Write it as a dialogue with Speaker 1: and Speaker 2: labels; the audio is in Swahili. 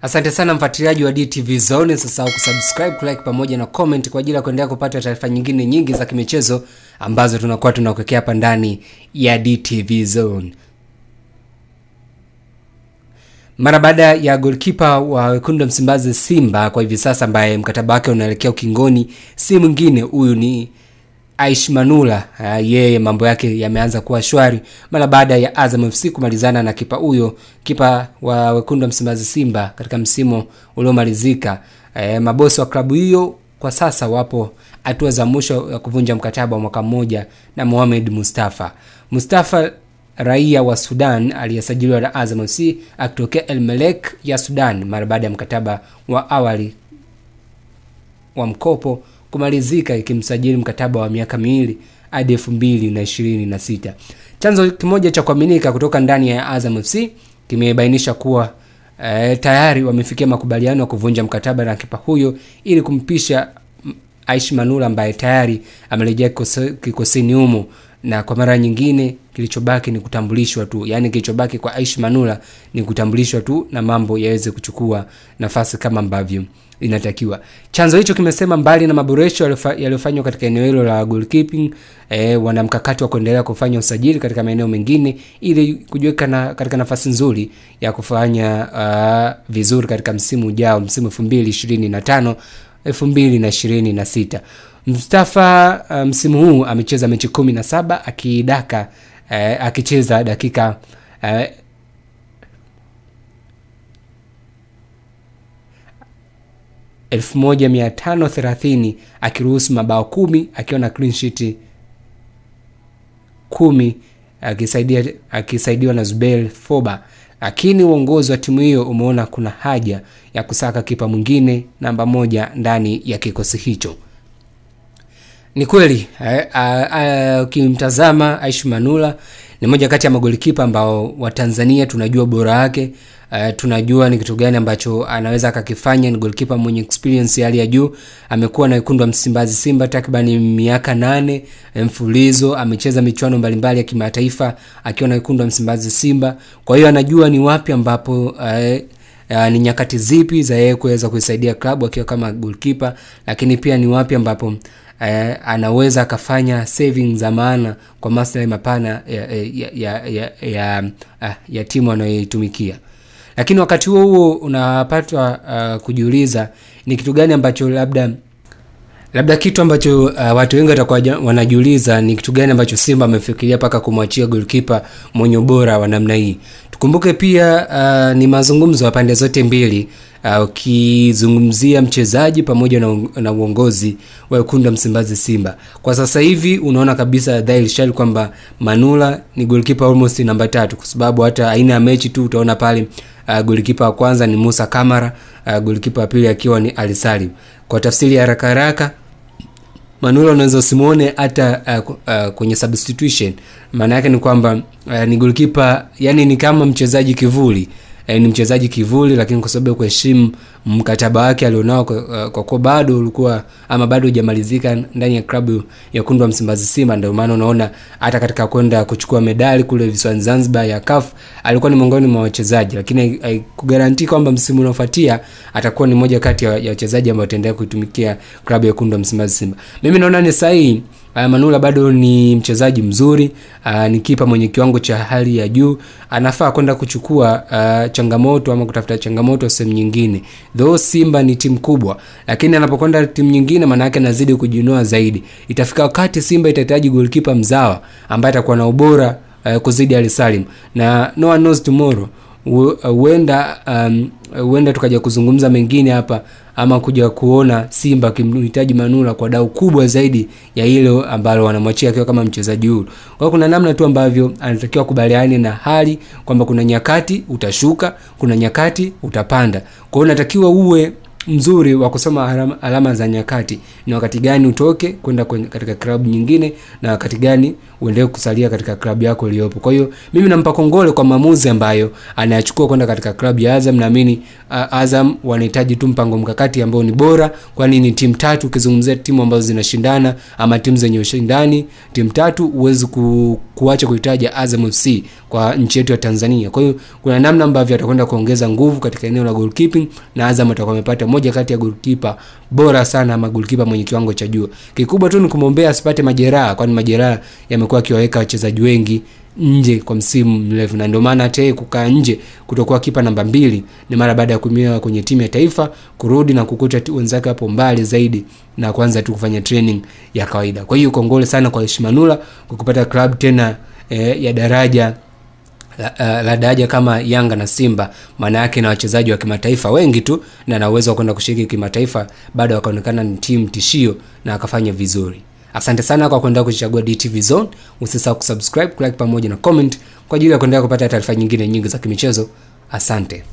Speaker 1: Asante sana mfuatiliaji wa DTV Zone. Usisahau kusubscribe, kulike pamoja na comment kwa ajili ya kuendelea kupata taarifa nyingine nyingi za kimichezo ambazo tunakuwa tunakuwekea hapa ndani ya DTV Zone. Mara baada ya goalkeeper wa Wekundu wa Msimbazi Simba kwa hivi sasa ambaye mkataba wake unaelekea ukingoni, si mwingine huyu ni Aishi Manula. Yeye mambo yake yameanza kuwa shwari mara baada ya Azam FC kumalizana na kipa huyo, kipa wa Wekundu wa Msimbazi Simba katika msimu uliomalizika. Mabosi wa klabu hiyo kwa sasa wapo hatua za mwisho ya kuvunja mkataba wa mwaka mmoja na Mohamed Mustafa, raia wa Sudan aliyesajiliwa na Azam FC akitokea El Merreikh ya Sudan mara baada ya mkataba wa awali wa mkopo kumalizika, ikimsajili mkataba wa miaka 2 hadi 2026. Chanzo kimoja cha kuaminika kutoka ndani ya Azam FC kimebainisha kuwa tayari wamefikia makubaliano ya kuvunja mkataba na kipa huyo ili kumpisha Aishi Manula ambaye tayari amerejea kikosini humo, na kwa mara nyingine kilichobaki ni kutambulishwa tu. Yaani kilichobaki kwa Aishi Manula ni kutambulishwa tu na mambo yaweze kuchukua nafasi kama ambavyo inatakiwa. Chanzo hicho kimesema mbali na maboresho yaliyofanywa katika eneo hilo la goalkeeping, wana mkakati wa kuendelea kufanya usajili katika maeneo mengine ili kujiweka katika nafasi nzuri ya kufanya vizuri katika msimu ujao, msimu 2025-2026. Mustafa msimu huu amecheza mechi 17 akidaka akicheza dakika 1530 akiruhusu mabao 10 akiwa na clean sheet 10 akisaidiwa na Zubair Foba. Lakini uongozi wa timu hiyo umeona kuna haja ya kusaka kipa mwingine namba 1 ndani ya kikosi hicho. Ni kweli ukimtazama Aishi Manula ni mmoja kati ya magolikipa ambao wa Tanzania tunajua bora yake, tunajua ni kitu gani ambacho anaweza akakifanya. Ni goalkeeper mwenye experience hali ya juu, amekuwa na Wekundu wa Msimbazi Simba takriban miaka 8 mfululizo, amecheza michuano mbalimbali ya kimataifa akiwa na Wekundu wa Msimbazi Simba. Kwa hiyo anajua ni wapi ambapo ni nyakati zipi za yeye kuweza kuisaidia klabu akiwa kama goalkeeper, lakini pia ni wapi ambapo anaweza akafanya saving za maana kwa maslahi mapana ya timu anayoitumikia. Lakini wakati huo unapatwa kujiuliza ni kitu gani ambacho labda kitu ambacho watu wengi watakuwa wanajiuliza ni kitu gani ambacho Simba amefikiria paka kumwachia goalkeeper mwenye ubora wa namna hii. Tukumbuke pia ni mazungumzo ya pande zote mbili, ukizungumzia mchezaji pamoja na uongozi wa Wekundu wa Msimbazi Simba. Kwa sasa hivi unaona kabisa dhahiri shali kwamba Manula ni goalkeeper almost namba 3, kwa sababu hata aina ya mechi tu utaona pale goalkeeper wa kwanza ni Musa Kamara, goalkeeper wa pili akiwa ni Ali Salim. Kwa tafsiri ya haraka Manula unaweza usimuone hata kwenye substitution. Maana yake ni kwamba ni goalkeeper, yani ni kama mchezaji kivuli. Ni mchezaji kivuli, lakini kwa sababu kuheshimu mkataba wake alionao kwa bado ulikuwa ama bado hujamalizika ndani ya klabu ya Wekundu wa Msimbazi Simba, ndio maana unaona hata katika kwenda kuchukua medali kule visiwani Zanzibar ya CAF alikuwa ni miongoni mwa wachezaji, lakini kugaranti kwamba msimu unaofuatia atakuwa ni moja kati ya wachezaji ambao wataendelea kuitumikia klabu ya Wekundu wa Msimbazi Simba. Mimi naona ni sahihi. Manula bado ni mchezaji mzuri, ni kipa mwenye kiwango cha hali ya juu, anafaa kwenda kuchukua changamoto ama kutafuta changamoto sehemu nyingine. Though Simba ni timu kubwa, lakini anapokwenda timu nyingine maana yake anazidi kujinoa zaidi. Itafika wakati Simba itahitaji goalkeeper mzawa ambaye atakuwa na ubora kuzidi Ali Salim, na no one knows tomorrow. Huenda tukaja kuzungumza mengine hapa ama kuja kuona Simba kimhitaji Manula kwa dau kubwa zaidi ya hilo ambalo wanamwachia akiwa kama mchezaji huru. Kwa hiyo kuna namna tu ambavyo anatakiwa kubaliane na hali kwamba kuna nyakati utashuka, kuna nyakati utapanda. Kwa hiyo unatakiwa uwe mzuri wa kusoma alama za nyakati, ni wakati gani utoke kwenda katika klabu nyingine na wakati gani uendelee kusalia katika klabu yako iliyopo. Kwa hiyo mimi nampa kongole kwa maamuzi ambayo anayachukua kwenda katika klabu ya Azam. Naamini Azam wanahitaji tu mpango mkakati ambao ni bora, kwani ni timu 3. Ukizungumzia timu ambazo zinashindana ama timu zenye ushindani, timu 3 huwezi kuacha kuitaja Azam FC, kwa nchi yetu ya Tanzania. Kwa hiyo kuna namna ambavyo atakwenda kuongeza nguvu katika eneo la goalkeeping, na Azam atakuwa amepata moja kati ya goalkeeper bora sana, ama goalkeeper mwenye kiwango cha juu. Kikubwa tu ni kumwombea asipate majeraha, kwani majeraha yamekuwa kiwaweka wachezaji wengi nje kwa msimu mrefu, na ndio maana hata kukaa nje kutokuwa kipa namba 2 ni mara baada ya kumiwa kwenye timu ya taifa, kurudi na kukuta wenzake hapo mbali zaidi na kuanza tu kufanya training ya kawaida. Kwa hiyo kongole sana kwa Shimanula kwa kupata club tena ya daraja la daraja kama Yanga na Simba, maana yake na wachezaji wa kimataifa wengi tu, na ana uwezo wa kwenda kushiriki kimataifa, bado akaonekana ni timu tishio na akafanya vizuri. Asante sana kwa kuendelea kuchagua DTV Zone. Usisahau kusubscribe, like pamoja na comment kwa ajili ya kuendelea kupata taarifa nyingine nyingi za kimichezo. Asante.